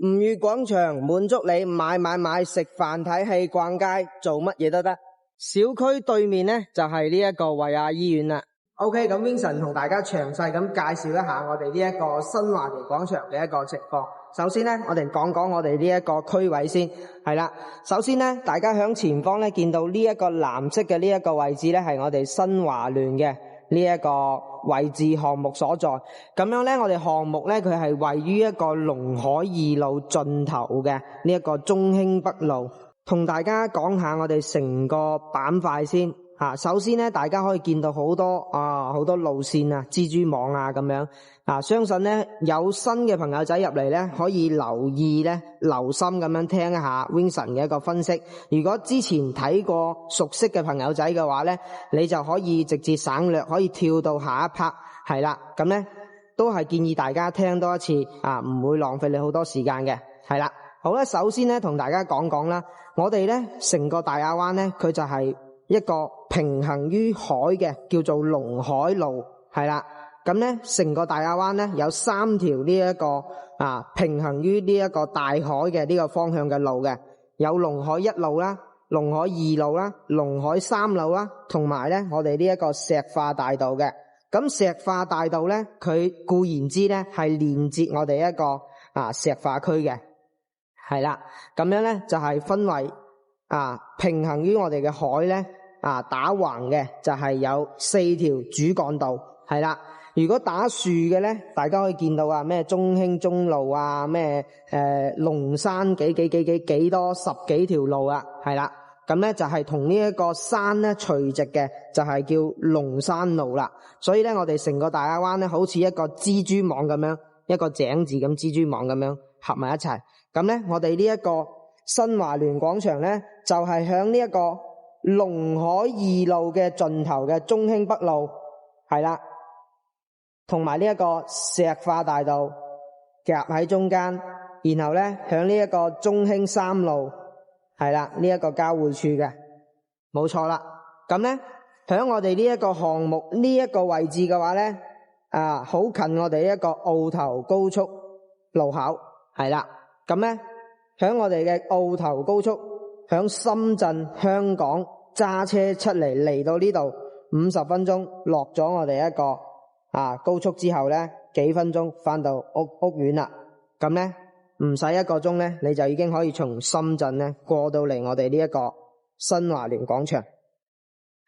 吳裕廣場滿足你買，食飯睇戲逛街做乜嘢都得。小區對面呢，就係呢一個惠亞醫院啦。OK， 咁 Vincent 同大家詳細咁介紹一下我哋呢一個新華聯廣場嘅一個情況。首先呢，我哋講我哋呢一個區位先，係啦。首先呢，大家響前方呢見到呢一個藍色嘅呢一個位置呢，係我哋新華聯嘅呢一個位置項目所在。咁樣呢，我哋項目呢，佢係位於一個龍海2路盡頭嘅呢一個中興北路。同大家講下我哋成個板塊先。首先咧，大家可以見到好多路線啊，蜘蛛網啊咁樣。相信咧有新嘅朋友仔入嚟咧，可以留意咧，留心咁樣聽一下 Vincent 嘅一個分析。如果之前睇過熟悉嘅朋友仔嘅話咧，你就可以直接省略，可以跳到下一 part。係啦，咁咧都係建議大家聽多一次，唔會浪費你好多時間嘅。係啦，好啦，首先咧同大家講啦，我哋咧成個大亞灣咧，佢就係一個平衡於海嘅，叫做龍海路，係啦。咁咧成個大亞灣咧有3條呢一個平衡於呢一個大海嘅呢個方向嘅路嘅，有龍海1路啦、龍海2路啦、龍海3路啦，同埋咧我哋呢一個石化大道嘅。咁石化大道咧，佢固然之咧係連接我哋一個石化區嘅，係啦。咁樣咧就係分為平衡於我哋嘅海咧打橫嘅就係有4條主幹道，係啦。如果打豎嘅咧，大家可以見到咩中興中路咩龍山幾多10幾條路係啦。咁咧就係同呢一個山咧垂直嘅，就係叫龍山路啦。所以咧我哋成個大亞灣咧好似一個蜘蛛網咁樣，一個井字咁蜘蛛網咁樣合埋一齊。咁咧我哋呢一個新華聯廣場咧就係響呢一個龍海2路嘅盡頭嘅中興北路，係啦，同埋呢一個石化大道夾喺中間，然後咧響呢一個中興3路，係啦，呢一個交匯處嘅，冇錯啦。咁咧響我哋呢一個項目呢一個位置嘅話咧，好近我哋一個澳頭高速路口，係啦。咁咧響我哋嘅澳頭高速，響深圳香港揸車出嚟到呢度50分鐘，落咗我哋一個高速之後咧幾分鐘翻到屋苑啦。咁咧唔使1個鐘咧，你就已經可以從深圳咧過到嚟我哋呢一個新華聯廣場。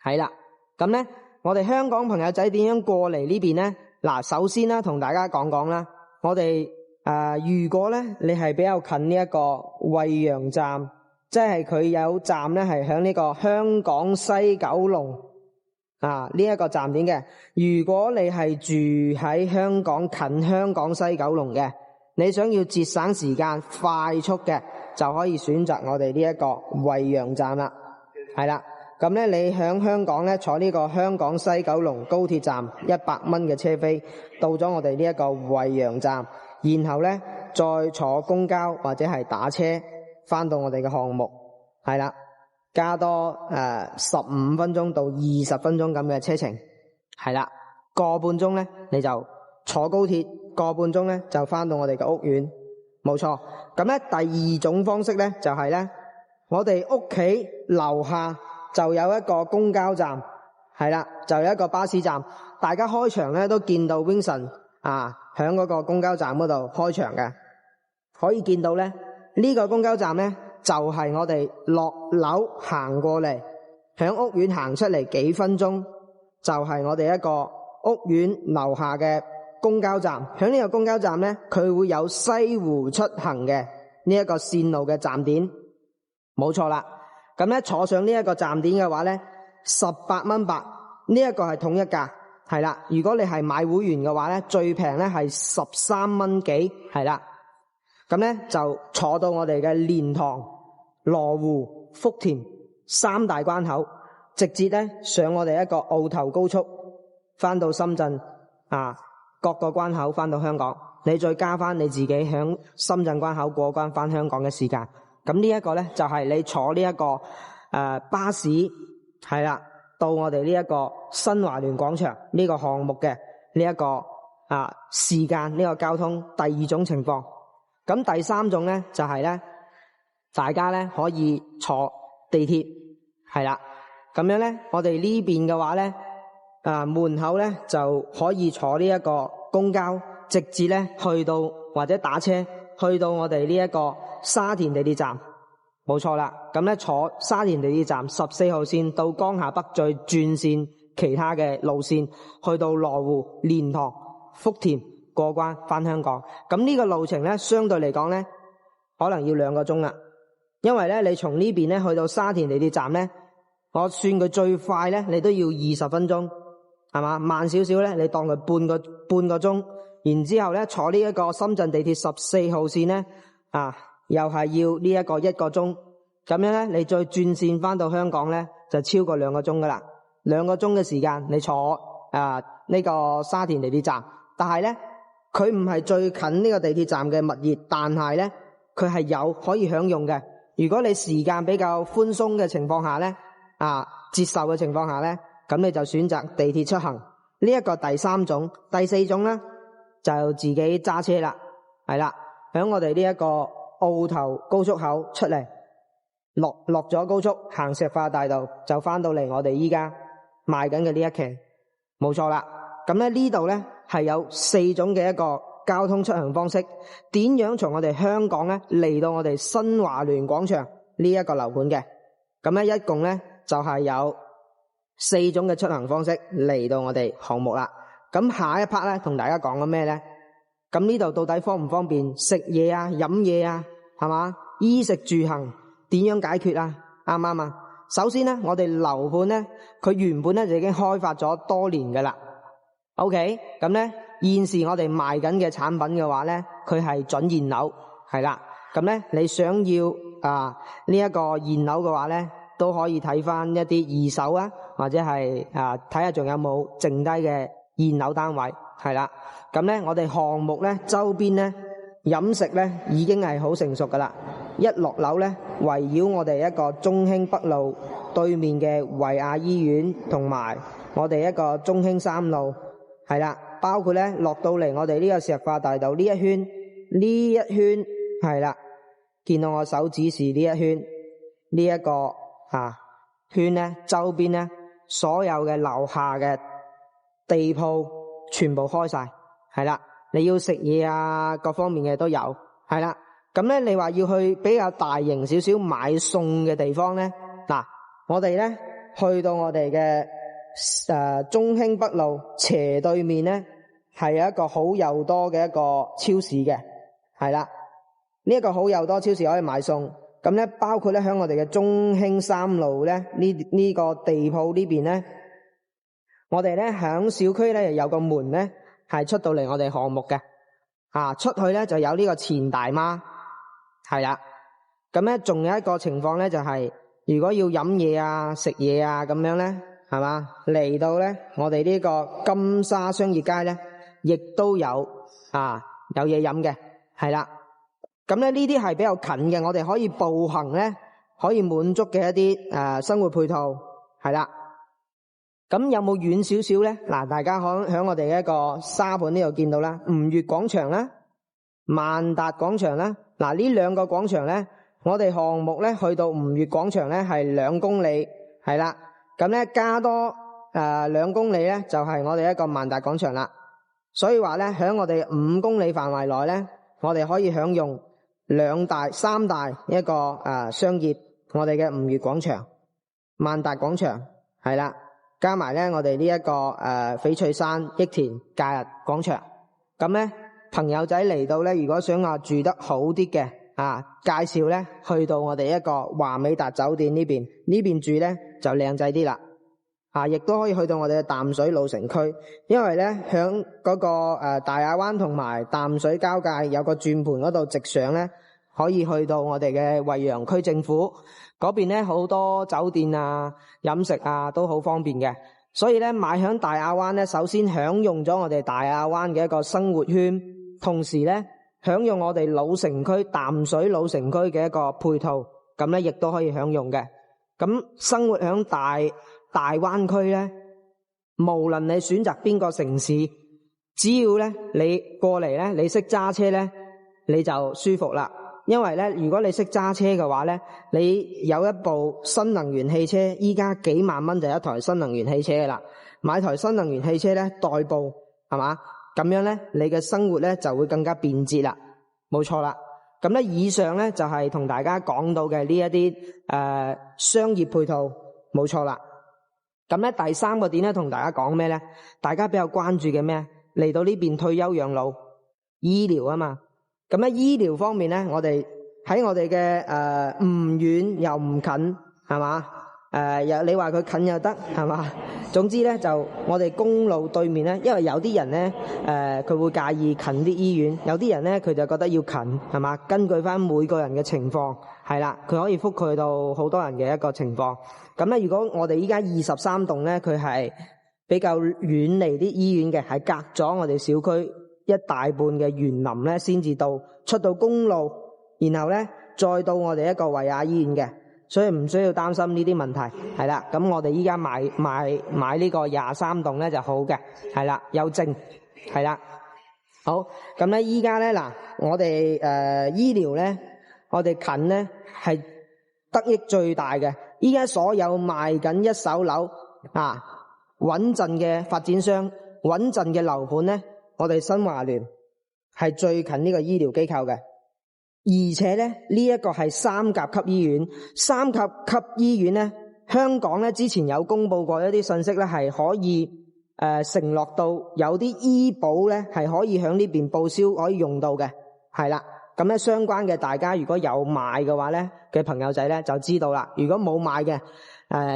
係啦，咁咧我哋香港朋友仔點樣過嚟呢邊咧？首先啦，同大家講啦，我哋如果咧你係比較近呢一個惠陽站，即係佢有站咧係響呢個香港西九龍呢一個站點嘅。如果你係住喺香港近香港西九龍嘅，你想要節省時間快速嘅，就可以選擇我哋呢一個惠陽站啦。係啦，咁咧你響香港咧坐呢個香港西九龍高鐵站100蚊嘅車飛，到咗我哋呢一個惠陽站，然後咧再坐公交或者係打車翻到我哋嘅項目，係啦，加多15分鐘到20分鐘咁嘅車程，係啦，個半鐘咧你就坐高鐵，個半鐘咧就翻到我哋嘅屋苑，冇錯。咁咧第二種方式咧就係咧，我哋屋企樓下就有一個公交站，係啦，就有一個巴士站。大家開場咧都見到 Vincent 響嗰個公交站嗰度開場嘅，可以見到咧呢個公交站咧就係我哋落樓行過嚟，響屋苑行出嚟幾分鐘，就係我哋一個屋苑樓下嘅公交站。響呢個公交站咧，佢會有西湖出行嘅呢一個線路嘅站點，冇錯啦。咁咧坐上呢一個站點嘅話咧，18蚊8，呢一個係統一價，係啦。如果你係買會員嘅話咧，最平咧係13蚊幾，係啦。咁咧就坐到我哋嘅蓮塘、羅湖、福田3大關口，直接咧上我哋一個澳頭高速，翻到深圳各個關口翻到香港，你再加翻你自己響深圳關口過關翻香港嘅時間。咁呢一個咧就係你坐呢一個巴士，係啦，到我哋呢一個新華聯廣場呢個項目嘅呢一個時間，呢個交通。第二種情況，咁第三種咧就係咧，大家咧可以坐地鐵，係啦。咁樣咧，我哋呢邊嘅話咧，門口咧就可以坐呢一個公交，直接咧去到或者打車去到我哋呢一個沙田地鐵站，冇錯啦。咁咧坐沙田地鐵站14號線到江夏北再轉線其他嘅路線，去到羅湖、蓮塘、福田過關返香港。咁呢個路程咧相對嚟講咧，可能要2個鐘啦。因為咧你從呢邊咧去到沙田地鐵站咧，我算佢最快咧，你都要20分鐘，係嘛？慢少少咧，你當佢半個鐘。然之後咧，坐呢一個深圳地鐵14號線咧，又係要呢一個1個鐘。咁樣咧，你再轉線翻到香港咧，就超過2個鐘噶啦。2個鐘嘅時間，你坐呢個沙田地鐵站。但係咧，佢唔係最近呢個地鐵站嘅物業，但係咧，佢係有可以享用嘅。如果你時間比較寬鬆嘅情況下咧，接受嘅情況下咧，咁你就選擇地鐵出行。呢一個第三種。第四種咧就自己揸車啦，係啦，響我哋呢一個澳頭高速口出嚟，落咗高速行石化大道，就翻到嚟我哋依家賣緊嘅呢一期，冇錯啦。咁咧呢度咧係有4種嘅一個交通出行方式。點樣從我哋香港咧嚟到我哋新華聯廣場呢一個樓盤嘅？咁咧一共咧就係有4種嘅出行方式嚟到我哋項目啦。咁下一 part 咧同大家講緊咩咧？咁呢度到底方唔方便食嘢啊、飲嘢啊，係嘛？衣食住行點樣解決啊？啱唔啱啊？首先咧，我哋樓盤咧，佢原本咧就已經開發咗多年噶啦。OK， 咁咧現時我哋賣緊嘅產品嘅話咧，佢係準現樓，係啦。咁咧你想要呢一個現樓嘅話咧，都可以睇翻一啲二手啊，或者係睇下仲有冇剩低嘅現樓單位，係啦。咁咧我哋項目咧周邊咧飲食咧已經係好成熟噶啦。一落樓咧，圍繞我哋一個中興北路對面嘅維亞醫院，同埋我哋一個中興3路，係啦，包括咧落到嚟我哋呢個石化大道呢一圈，係啦，見到我手指示呢一圈，呢一個圈咧周邊咧所有嘅樓下嘅地鋪全部開晒，係啦，你要食嘢啊，各方面嘅都有，係啦。咁咧你話要去比較大型少少買餸嘅地方咧，我哋咧去到我哋嘅中興北路斜對面咧係有一個好又多嘅一個超市嘅，係啦，呢一個好又多超市可以買餸。咁咧包括咧喺我哋嘅中興3路咧呢個地鋪呢邊咧，我哋咧響小區咧有個門咧係出到嚟我哋項目嘅，出去咧就有呢個錢大媽，係啦。咁咧仲有一個情況咧就係如果要飲嘢啊、食嘢啊咁樣咧，係嘛，嚟到咧我哋呢個金沙商業街咧亦都有有嘢飲嘅，係啦。咁咧呢啲係比較近嘅，我哋可以步行咧可以滿足嘅一啲生活配套，係啦。咁有冇遠少少咧？大家可響我哋一個沙盤呢度見到啦，吳悅廣場啦、萬達廣場啦。呢2個廣場咧，我哋項目咧去到吳悅廣場咧係2公里，係啦。咁咧加多2公里咧就係我哋一個萬達廣場啦。所以話咧響我哋5公里範圍內咧，我哋可以享用3大一個商業，我哋嘅吳悅廣場、萬達廣場，係啦，加埋咧我哋呢一個翡翠山益田假日廣場。咁咧朋友仔嚟到咧，如果想話住得好啲嘅介紹咧去到我哋一個華美達酒店呢邊住咧就靚仔啲啦。亦都可以去到我哋嘅淡水老城區，因為咧響嗰個大亞灣同埋淡水交界有個轉盤嗰度直上咧，可以去到我哋嘅惠陽區政府嗰邊咧，好多酒店啊、飲食啊都好方便嘅。所以咧買響大亞灣咧，首先享用咗我哋大亞灣嘅一個生活圈，同時咧享用我哋老城區淡水老城區嘅一個配套，咁咧亦都可以享用嘅。咁生活響大灣區咧，無論你選擇邊個城市，只要咧你過嚟咧，你識揸車咧，你就舒服啦。因為咧，如果你識揸車嘅話咧，你有一部新能源汽車，依家幾萬蚊就一台新能源汽車㗎啦。買台新能源汽車咧，代步係嘛？咁樣咧，你嘅生活咧就會更加便捷啦。冇錯啦。咁咧，以上咧就係同大家講到嘅呢一啲商業配套，冇錯啦。咁咧第三個點咧，同大家講咩咧？大家比較關注嘅咩？嚟到呢邊退休養老、醫療啊嘛。咁咧醫療方面咧，我哋喺我哋嘅唔遠又唔近，係嘛？又你話佢近又得，係嘛？總之咧就我哋公路對面咧，因為有啲人咧佢會介意近啲醫院，有啲人咧佢就覺得要近，係嘛？根據翻每個人嘅情況，係啦，佢可以覆蓋到好多人嘅一個情況。咁咧，如果我哋依家23棟咧，佢係比較遠離啲醫院嘅，係隔咗我哋小區一大半嘅園林咧，先至到出到公路，然後咧再到我哋一個維亞醫院嘅。所以唔需要擔心呢啲問題，係啦。咁我哋依家買呢個23棟咧就好嘅，係啦，有證，係啦。好，咁咧依家咧嗱，我哋醫療咧，我哋近咧係得益最大嘅。依家所有賣緊一手樓啊，穩陣嘅發展商、穩陣嘅樓盤咧，我哋新華聯係最近呢個醫療機構嘅。而且咧，呢一個係3甲級醫院，3甲級醫院咧，香港咧之前有公布過一啲信息咧，係可以承諾到有啲醫保咧係可以響呢邊報銷可以用到嘅，係啦。咁咧相關嘅大家如果有買嘅話咧嘅朋友仔咧就知道啦。如果冇買嘅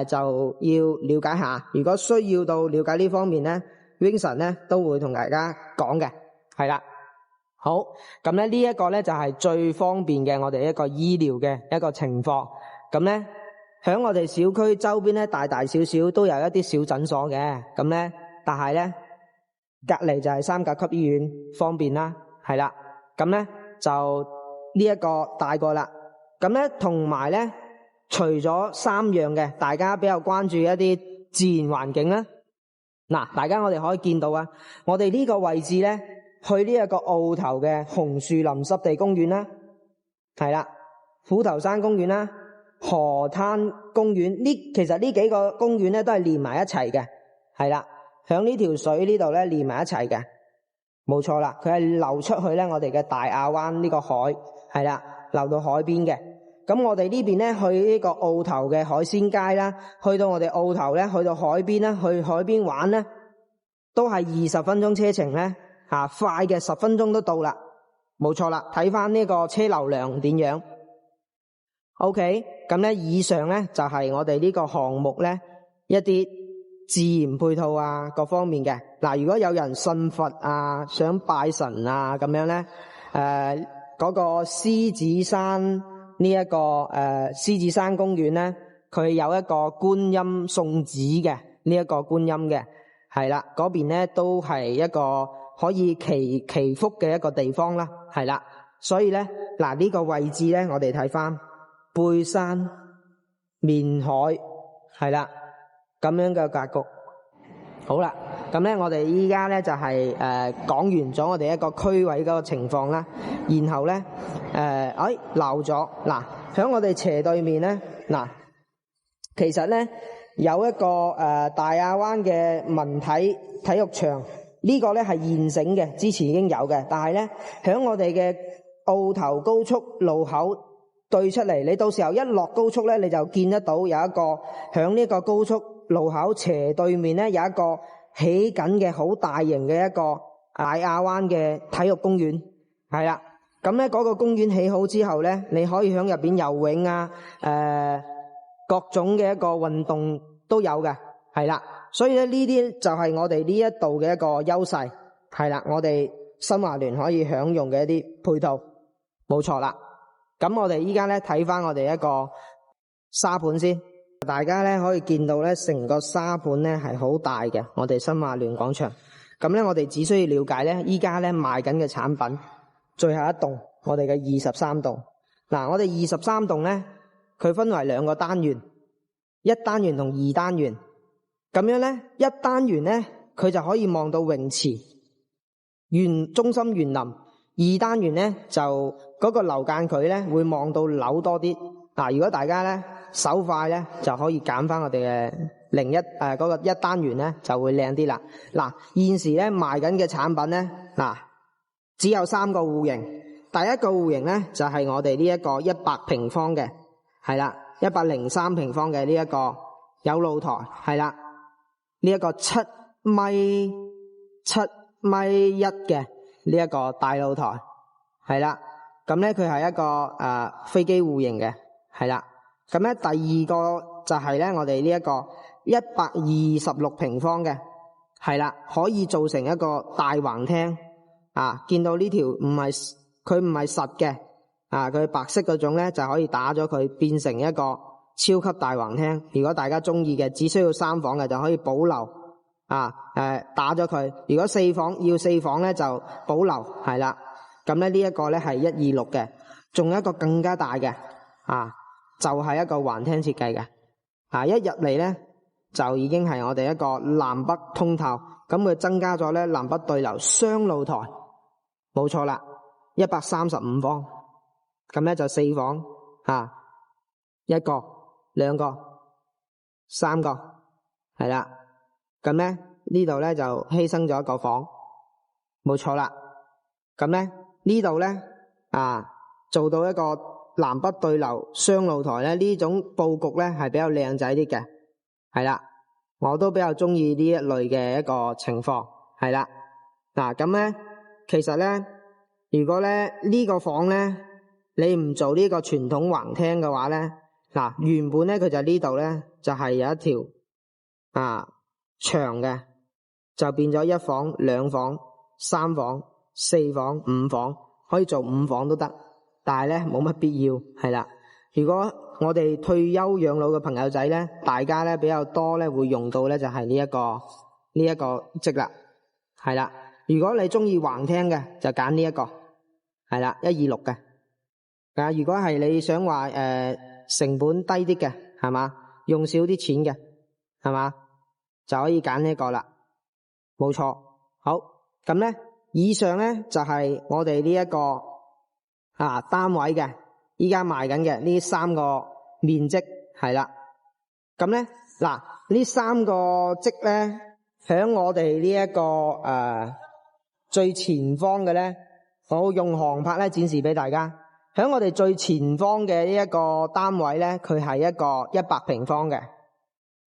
就要了解下。如果需要到了解呢方面咧 ，Vincent 咧都會同大家講嘅，係啦。好，咁咧呢一個咧就係最方便嘅我哋一個醫療嘅一個情況。咁咧響我哋小區周邊咧大大小小都有一啲小診所嘅。咁咧但係咧隔籬就係3甲級醫院，方便啦，係啦。咁咧就呢一個大過啦。咁咧同埋咧除咗3樣嘅，大家比較關注一啲自然環境啦。嗱，大家我哋可以見到啊，我哋呢個位置咧。去呢一個澳頭嘅紅樹林濕地公園啦，係啦，虎頭山公園啦，河灘公園其實呢幾個公園咧都係連埋一齊嘅，係啦，響呢條水呢度咧連埋一齊嘅，冇錯啦，佢係流出去咧我哋嘅大亞灣呢個海，係啦，流到海邊嘅。咁我哋呢邊咧去呢個澳頭嘅海鮮街啦，去到我哋澳頭咧去到海邊啦，去海邊玩咧都係20分鐘車程咧。快嘅10分鐘都到啦，冇錯啦。睇翻呢個車流量點樣 ？OK， 咁咧以上咧就係我哋呢個項目咧一啲自然配套啊各方面嘅。嗱，如果有人信佛啊，想拜神啊咁樣咧，嗰個獅子山呢一個獅子山公園咧，佢有一個觀音送子嘅呢一個觀音嘅，係啦，嗰邊咧都係一個。可以祈福嘅一個地方啦，係啦，所以咧嗱呢個位置咧，我哋睇翻背山面海，係啦咁樣嘅格局。好啦，咁咧我哋依家咧就係講完咗我哋一個區位嗰個情況啦，然後咧漏咗嗱，響我哋斜對面咧嗱，其實咧有一個大亞灣嘅文體育場。呢個咧係現成嘅，之前已經有嘅，但係咧響我哋嘅澳頭高速路口對出嚟，你到時候一落高速咧，你就見得到有一個響呢個高速路口斜對面咧有一個起緊嘅好大型嘅一個大亞灣嘅體育公園，係啦。咁咧嗰個公園起好之後咧，你可以響入邊游泳啊，各種嘅一個運動都有嘅，係啦。所以咧呢啲就係我哋呢一度嘅一個優勢，係啦，我哋新華聯可以享用嘅一啲配套，冇錯啦。咁我哋依家咧睇翻我哋一個沙盤先，大家咧可以見到咧成個沙盤咧係好大嘅，我哋新華聯廣場。咁咧我哋只需要了解咧依家咧賣緊嘅產品，最後一棟我哋嘅23棟。嗱，我哋23棟咧佢分為2個單元，1單元同2單元。咁樣咧，一單元咧，佢就可以望到泳池、中心園林、二單元咧就嗰個流間距咧會望到樓多啲。如果大家咧手快咧，就可以揀翻我哋嘅嗰個一單元咧就會靚啲啦。現時咧賣緊嘅產品咧，只有3個戶型。第一個戶型咧就係我哋呢一個100平方嘅，係啦，103平方嘅呢一個有露台，係啦，呢一個7米1嘅呢一個大露台，係啦。咁咧佢係一個飛機戶型嘅，係啦。咁咧第二個就係咧我哋呢一個126平方嘅，係啦，可以做成一個大橫廳。見到呢條佢唔係實嘅，佢白色嗰種咧就可以打咗佢變成一個超級大橫廳。如果大家中意嘅，只需要3房嘅就可以保留，打咗佢。如果4房要4房咧就保留，係啦。咁咧呢一個咧係126嘅，仲有一個更加大嘅，就係一個橫廳設計嘅，一入嚟咧就已經係我哋一個南北通透，咁佢增加咗咧南北對流雙露台，冇錯啦，135方，咁咧就4房，一個、2個、3個，係啦，咁咧呢度咧就犧牲咗一個房，冇錯啦，咁咧呢度咧做到一個南北對流雙露台咧，呢種佈局咧係比較靚仔啲嘅，係啦，我都比較中意呢一類嘅一個情況，係啦。咁咧其實咧，如果咧呢個房咧你唔做呢個傳統橫廳嘅話咧，原本咧佢就呢度咧就係有一條牆嘅，就變咗1房、2房、3房、4房、5房，可以做5房都得。但係咧冇乜必要，係啦。如果我哋退休養老嘅朋友仔咧，大家咧比較多咧會用到咧就係呢一個積啦，係啦。如果你中意橫廳嘅，就揀呢一個，係啦，126嘅。如果係你想話成本低啲嘅，係嘛，用少啲錢嘅，係嘛，就可以揀呢個啦，冇錯。好，咁咧以上咧就係我哋呢一個單位嘅，依家賣緊嘅呢3個面積，係啦。咁咧呢3個積咧，響我哋呢一個最前方嘅咧，我用航拍咧展示俾大家。響我哋最前方嘅呢一個單位咧，佢係一個100平方嘅。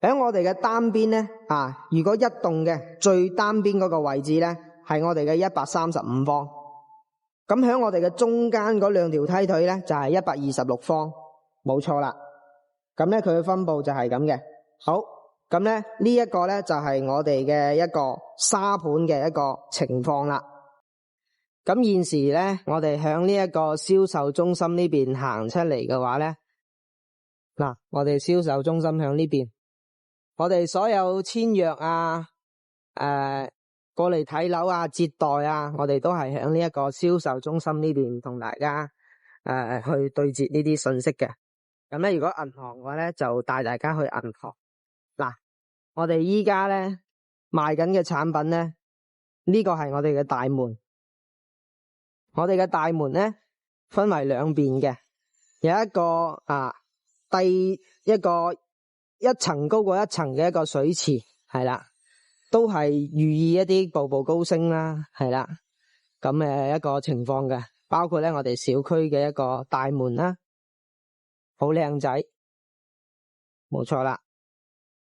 響我哋嘅單邊咧，如果一棟嘅最單邊嗰個位置咧，係我哋嘅135方。咁喺我哋嘅中間嗰2條梯腿咧，就係126方，冇錯啦。咁咧佢嘅分佈就係咁嘅。好，咁咧呢一個咧就係我哋嘅一個沙盤嘅一個情況啦。咁現時咧，我哋響呢一個銷售中心呢邊行出嚟嘅話咧，我哋銷售中心響呢邊，我哋所有簽約過嚟睇樓接待我哋都係喺呢一個銷售中心呢邊同大家去對接呢啲信息嘅。咁咧，如果銀行嘅話咧，就帶大家去銀行。我哋依家咧賣緊嘅產品咧，呢個係我哋嘅大門。我哋嘅大門咧分為2邊嘅，有一個一層高過一層嘅一個水池，係啦。都係寓意一啲步步高升啦，係啦，咁一個情況嘅，包括咧我哋小區嘅一個大門啦，好靚仔，冇錯啦。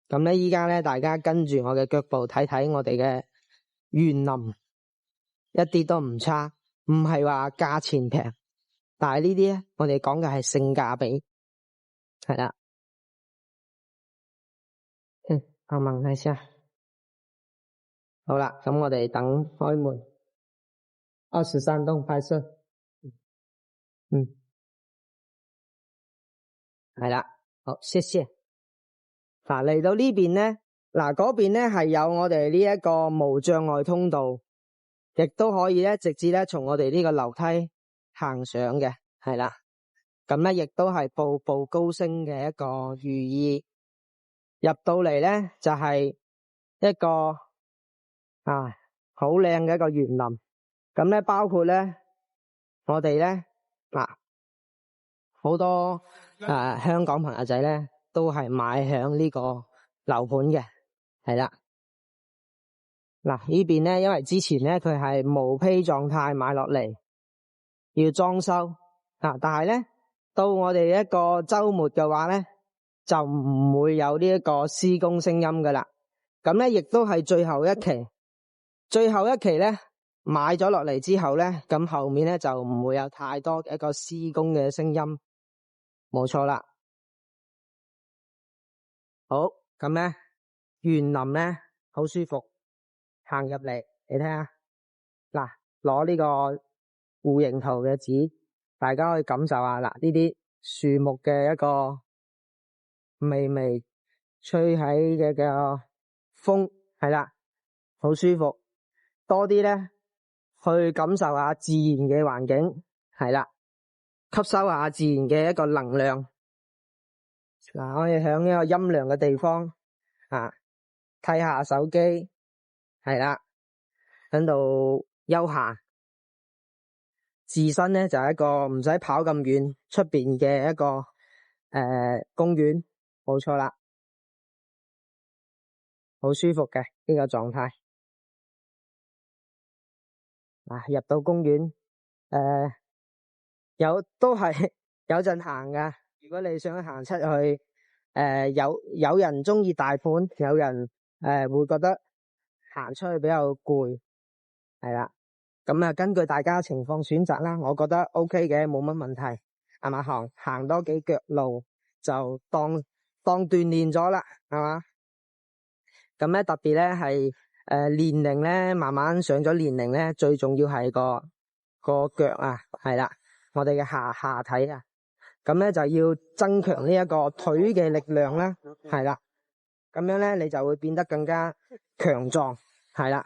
咁咧依家咧大家跟住我嘅腳步睇睇我哋嘅園林，一啲都唔差，唔係話價錢平，但係呢啲咧我哋講嘅係性價比，係啦。我問一下。好啦，咁我哋等開門。23棟拍攝，係啦，好，謝謝。嚟到呢邊咧，嗰邊咧係有我哋呢一個無障礙通道，亦都可以咧直接咧從我哋呢個樓梯行上嘅，係啦。咁咧亦都係步步高升嘅一個寓意。入到嚟咧就係一個好靚嘅一個園林，咁咧包括咧我哋咧嗱，好多香港朋友仔咧都係買響呢個樓盤嘅，係啦。嗱呢邊咧，因為之前咧佢係毛坯狀態買落嚟，要裝修但係咧到我哋一個週末嘅話咧，就唔會有呢一個施工聲音噶啦。咁咧亦都係最後一期咧買咗落嚟之後咧，咁後面咧就唔會有太多一個施工嘅聲音，冇錯啦。好，咁咧園林咧好舒服。行入嚟，你睇下，嗱，攞呢個戶型圖嘅紙，大家可以感受下嗱，呢啲樹木嘅一個微微吹起嘅風，係啦，好舒服。多啲咧去感受下自然嘅環境，係啦，吸收下自然嘅一個能量。嗱，可以響呢個陰涼嘅地方睇下手機。係啦，喺度休閒，自身咧就係一個唔使跑咁遠出邊嘅一個公園，冇錯啦，好舒服嘅呢個狀態。入到公園都係有陣行噶。如果你想行出去，有人中意大盤，有人會覺得行出去比較攰，係啦，咁根據大家情況選擇啦。我覺得 OK 嘅，冇乜問題，係嘛，行多幾腳路就當鍛煉咗啦，係嘛。咁咧特別咧係年齡咧慢慢上咗年齡咧，最重要係個腳係啦，我哋嘅下體咁咧就要增強呢一個腿嘅力量啦，係啦。咁樣咧，你就會變得更加強壯，係啦。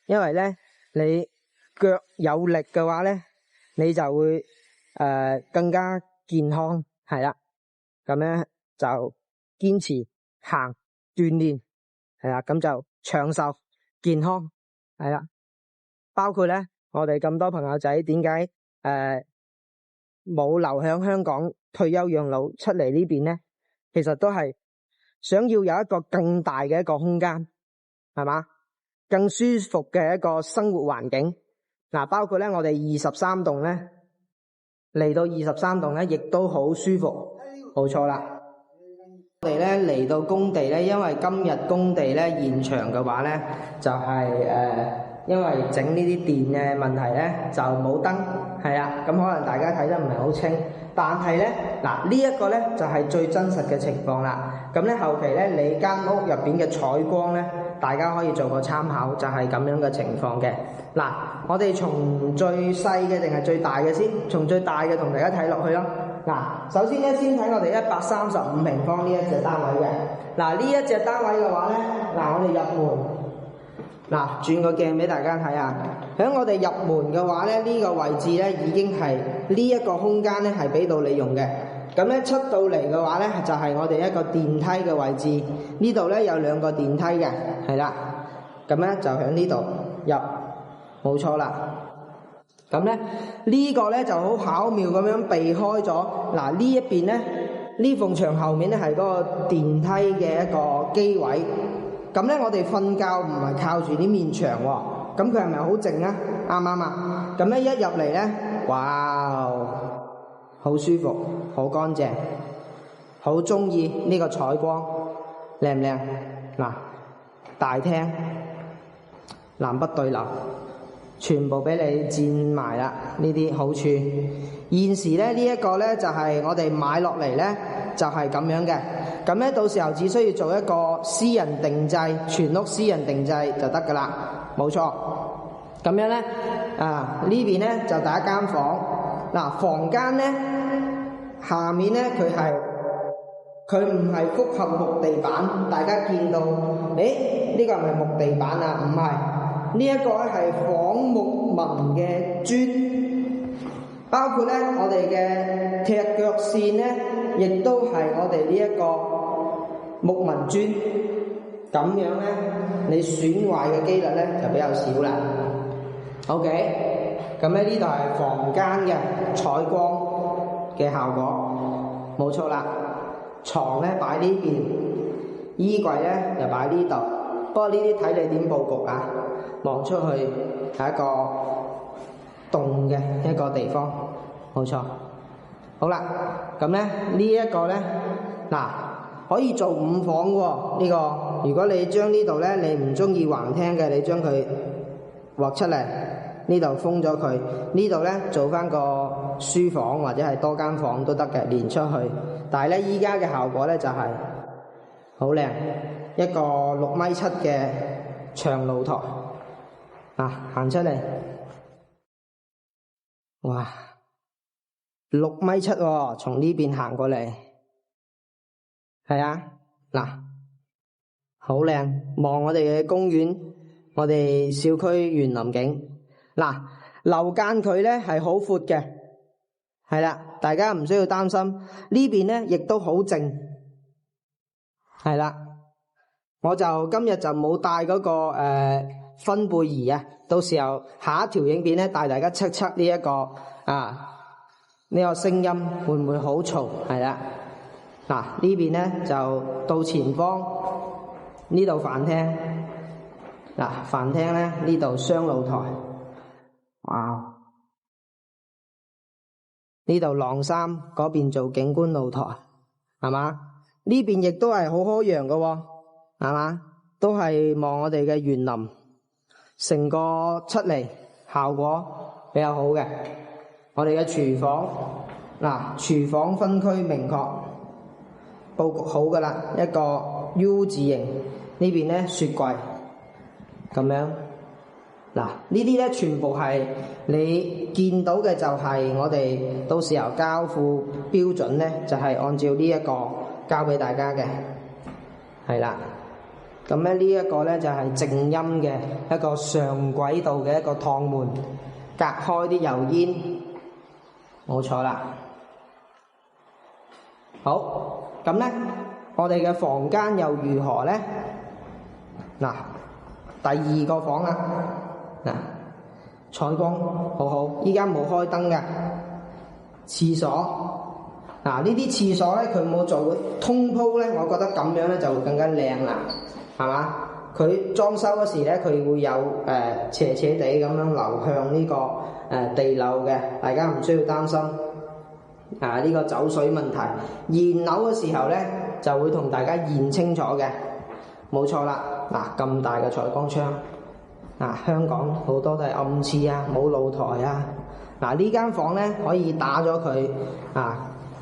因為咧，你腳有力嘅話咧，你就會更加健康，係啦。咁咧就堅持行鍛煉，係啦，咁就長壽健康，係啦。包括咧，我哋咁多朋友仔點解冇留響香港退休養老出嚟呢邊咧？其實都係想要有一個更大嘅一個空間，係嘛，更舒服嘅一個生活環境。包括咧我哋23棟咧，嚟到23棟咧，亦都好舒服，冇錯啦。我哋咧嚟到工地咧，因為今日工地咧現場嘅話咧，就係因為整呢啲電嘅問題咧，就冇燈，係啊，咁可能大家睇得唔係好清。但係咧，呢一個咧就係最真實嘅情況啦。咁咧後期咧，你間屋入邊嘅採光咧，大家可以做個參考，就係咁樣嘅情況嘅。我哋從最細嘅定係最大嘅先？從最大嘅同大家睇落去咯。首先咧，先睇我哋135平方呢一隻單位嘅。呢一隻單位嘅話咧，我哋入門，轉個鏡俾大家睇下。喺我哋入門嘅話咧，呢個位置咧已經係呢一個空間咧係俾到你用嘅。咁咧出到嚟嘅話咧，就係我哋一個電梯嘅位置。呢度咧有2個電梯嘅，係啦。咁咧就喺呢度入，冇錯啦。咁咧呢個咧就好巧妙咁樣避開咗。呢一邊咧，呢埲牆後面咧係嗰個電梯嘅一個機位。咁咧我哋瞓覺唔係靠住呢面牆喎，咁佢係咪好靜啊？啱唔啱啊？咁咧一入嚟咧，哇，好舒服，好乾淨，好中意呢個採光，靚唔靚？大廳南北對流，全部俾你佔埋啦，呢啲好處。現時咧呢一個咧就係我哋買落嚟咧就係咁樣嘅。咁咧到時候只需要做一個私人定制，全屋私人定制就得噶啦，冇錯。咁樣咧呢邊咧就第一間房。房間咧下面咧佢唔係複合木地板，大家見到呢個係咪木地板啊？唔係，呢一個咧係仿木紋嘅磚，包括咧我哋嘅踢腳線咧，亦都係我哋呢一個木紋磚。咁樣咧，你損壞嘅機率咧就比較少啦。OK，咁咧呢度係房間嘅採光嘅效果，冇錯啦。床咧擺呢邊，衣櫃咧就擺呢度。不過呢啲睇你點佈局啊，望出去係一個洞嘅一個地方，冇錯。好啦，咁咧呢一個咧嗱可以做5房喎。呢個如果你將呢度咧你唔中意橫廳嘅，你將佢畫出嚟，呢度封咗佢，呢度咧做翻個書房或者係多間房都得嘅，連出去。但係咧依家嘅效果咧就係好靚，一個6.7米嘅長露台行出嚟，哇！6.7米喎，從呢邊行過嚟，係啊，嗱，好靚，望我哋嘅公園，我哋小區園林景，嗱，樓間距咧係好闊嘅，係啦，大家唔需要擔心。呢邊咧亦都好靜，係啦，我就今日就冇帶嗰個分貝儀啊，到時候下一條影片咧帶大家測呢一個呢個聲音會唔會好嘈？係啦，嗱呢邊咧就到前方呢度飯廳，嗱飯廳咧呢度雙露台，哇！呢度晾衫，嗰邊做景觀露台，係嘛？呢邊亦都係好開揚嘅喎，係嘛？都係望我哋嘅園林，成個出嚟效果比較好嘅。我哋嘅廚房，廚房分區明確，佈局好噶啦，一個 U 字形，呢邊咧雪櫃，咁樣，呢啲咧全部係你見到嘅，就係我哋到時候交付標準咧，就係按照呢一個交俾大家嘅，係啦。咁咧呢一個咧就係靜音嘅一個上軌道嘅一個趟門，隔開啲油煙。冇錯啦，好，咁咧，我哋嘅房間又如何咧？第二個房啦，採光好好，依家冇開燈嘅，廁所，呢啲廁所咧佢冇做通鋪咧，我覺得咁樣咧就會更加靚啦，係嘛？佢裝修嗰時咧，佢會有斜斜地咁樣流向呢個地漏嘅，大家唔需要擔心呢個走水問題。驗樓嘅時候咧，就會同大家驗清楚嘅，冇錯啦。咁大嘅採光窗，香港好多都係暗廁啊，冇露台啊。呢間房咧可以打咗佢，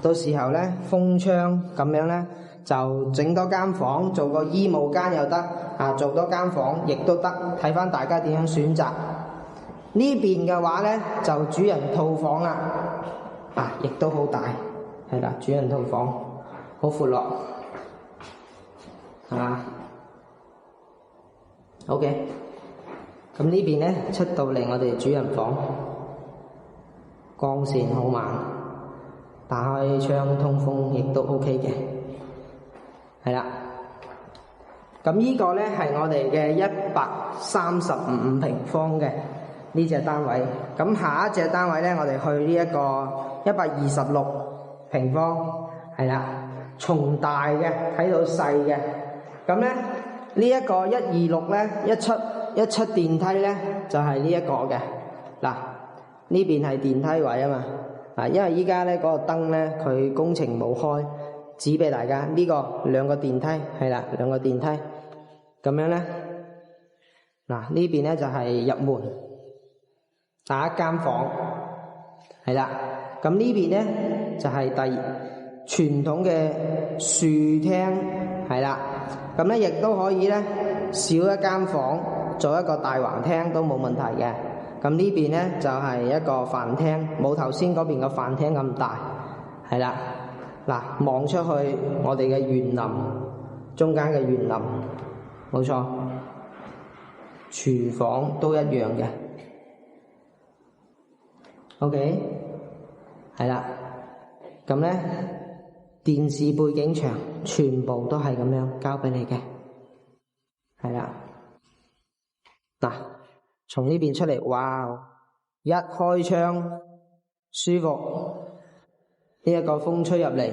到時候咧封窗咁樣咧。就整多間房，做個衣帽間又得，做多間房亦都得，睇翻大家點樣選擇。呢邊嘅話咧就主人套房啦，亦都好大，係啦，主人套房好闊落，係嘛 ？OK，咁呢邊咧出到嚟我哋主人房，光線好猛，打開窗通風亦都 OK 嘅。係啦，咁呢個咧係我哋嘅135平方嘅呢隻單位。咁下一隻單位咧，我哋去呢一個126平方，係啦，從大嘅睇到細嘅。咁咧呢一個126咧17電梯咧就係呢一個嘅。呢邊係電梯位啊嘛，因為依家咧嗰個燈咧佢工程冇開。指俾大家呢個2個電梯，係啦，2個電梯咁樣咧。呢邊咧就係入門，第一間房，係啦。咁呢邊咧就係傳統嘅樹廳，係啦。咁咧亦都可以咧少一間房做一個大橫廳都冇問題嘅。咁呢邊咧就係一個飯廳，冇頭先嗰邊個飯廳咁大，係啦。望出去我哋嘅園林，中間嘅園林，冇錯，廚房都一樣嘅。OK，係啦，咁咧電視背景牆全部都係咁樣交俾你嘅，係啦。從呢邊出嚟，哇，一開窗舒服，呢一個風吹入嚟，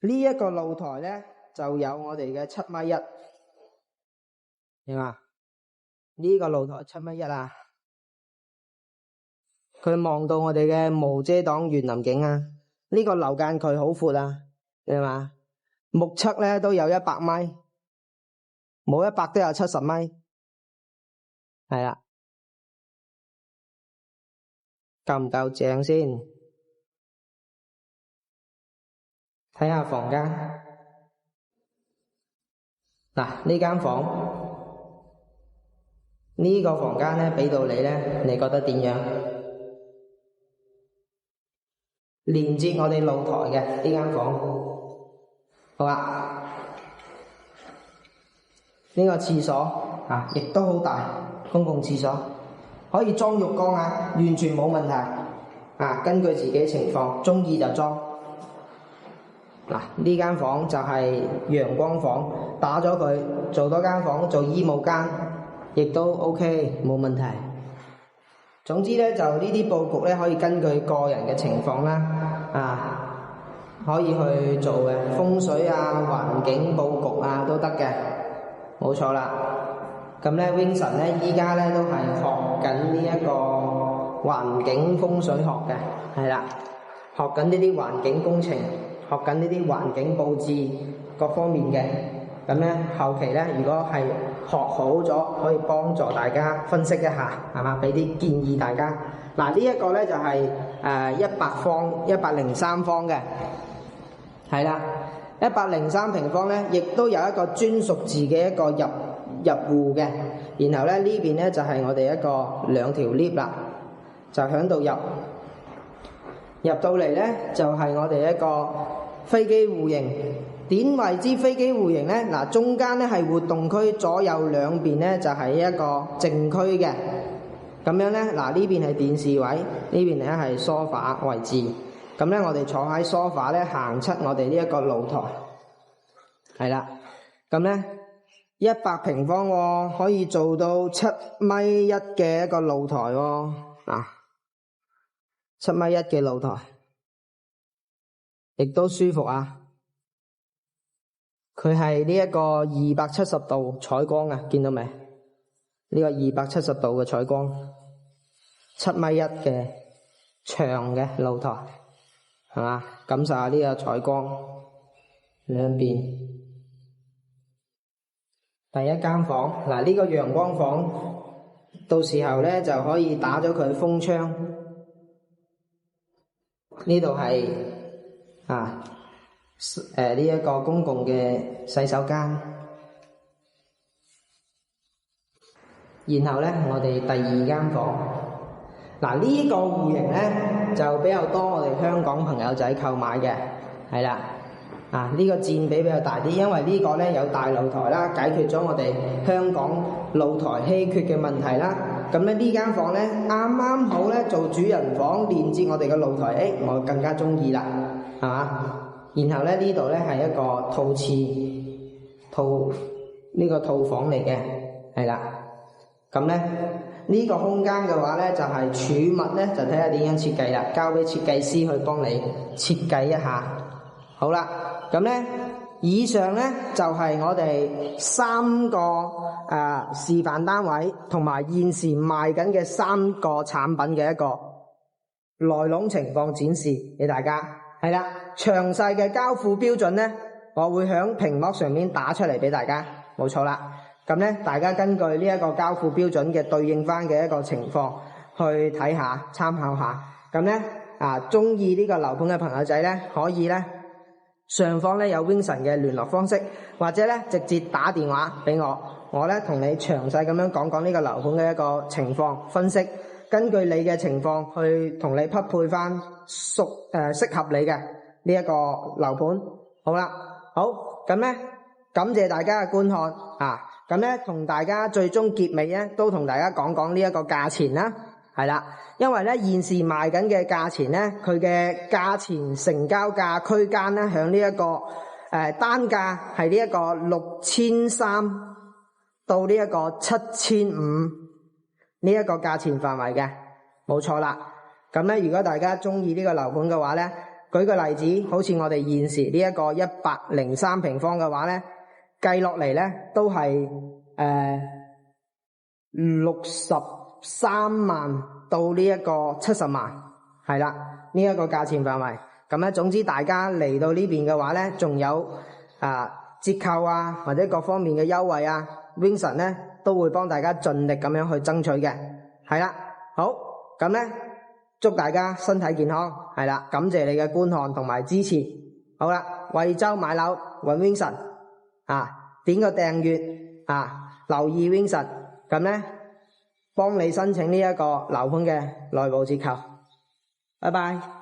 呢一個露台咧就有我哋嘅7.1米，明嘛？呢個露台7.1米啊，佢望到我哋嘅無遮擋園林景啊，呢個樓間距好闊啊，明嘛？目測咧都有100米，冇100都有70米，係啦。夠唔夠正先？睇下房間。嗱，呢間房，呢個房間咧俾到你咧，你覺得點樣？連接我哋露台嘅呢間房，好啊。呢個廁所啊，亦都好大，公共廁所。可以裝浴缸啊，完全冇問題啊！根據自己情況，中意就裝。嗱，呢間房就係陽光房，打咗佢做多間房做衣帽間，亦都 OK 冇問題。總之咧，就呢啲佈局咧，可以根據個人嘅情況啦，啊，可以去做嘅風水啊、環境佈局啊都得嘅，冇錯啦。咁咧 Vincent 咧依家咧都係學緊呢一個環境風水學嘅，係啦，學緊呢啲環境工程，學緊呢啲環境佈置各方面嘅。咁咧後期咧，如果係學好咗，可以幫助大家分析一下，係嘛？俾啲建議大家。嗱，呢一個咧就係103方嘅，係啦，103平方咧，亦都有一個專屬自己一個入戶嘅，然後咧呢邊咧就係我哋一個2條 lift 啦，就響度入到嚟咧就係我哋一個飛機戶型。點為之飛機戶型咧？嗱，中間咧係活動區，左右兩邊咧就係一個靜區嘅。咁樣咧，嗱呢邊係電視位，呢邊咧係梳化位置。咁咧我哋坐喺梳化咧，行出我哋呢一個露台，係啦。咁咧100平方喎，可以做到7.1米嘅一個露台喎。啊，7.1米嘅露台，亦都舒服啊！佢係呢一個270度採光啊，見到未？呢個270度嘅採光，7.1米嘅長嘅露台，係嘛？感受下呢個採光，兩邊。第一間房，嗱呢個陽光房，到時候咧就可以打咗佢風窗。呢度係呢一個公共嘅洗手間，然後咧我哋第2間房，嗱呢個戶型咧就比較多我哋香港朋友仔購買嘅，係啦，呢個佔比比較大啲，因為呢個咧有大露台啦，解決咗我哋香港露台稀缺嘅問題啦。咁咧呢間房咧啱啱好咧做主人房，連接我哋嘅露台，我更加中意啦，係嘛？然後咧呢度咧係一個套廁呢個套房嚟嘅，係啦。咁咧呢個空間嘅話咧就係儲物咧，就睇下點樣設計啦，交俾設計師去幫你設計一下。好啦，咁咧以上咧就係我哋3個示範單位同埋現時賣緊嘅3個產品嘅一個內籠情況展示俾大家。係啦，詳細嘅交付標準咧，我會響屏幕上面打出嚟俾大家，冇錯啦。咁咧，大家根據呢一個交付標準嘅對應翻嘅一個情況去睇下，參考下。咁咧中意呢個樓盤嘅朋友仔咧，可以咧上方咧有 Vincent 嘅聯絡方式，或者咧直接打電話俾我咧同你詳細咁樣講講呢個樓盤嘅一個情況分析。根據你嘅情況去同你匹配翻適合你嘅呢一個樓盤。好啦，好，咁咧感謝大家嘅觀看咁咧同大家最終結尾咧都同大家講講呢一個價錢啦，係啦，因為咧現時賣緊嘅價錢咧，佢嘅價錢成交價區間咧響呢一個單價係呢一個6300到呢一個7500呢一個價錢範圍嘅，冇錯啦。咁咧，如果大家中意呢個樓盤嘅話咧，舉個例子，好似我哋現時呢一個103平方嘅話咧，計落嚟咧都係63萬到呢一個70萬，係啦，呢一個價錢範圍。咁咧，總之大家嚟到呢邊嘅話咧，仲有折扣啊，或者各方面嘅優惠啊 ，Vincent 咧都會幫大家盡力咁樣去爭取嘅，係啦。好，咁咧祝大家身體健康，係啦，感謝你嘅觀看同埋支持。好啦，惠州買樓揾 Vincent 點個訂閱留意 Vincent， 咁咧幫你申請呢一個樓盤嘅內部折扣。拜拜。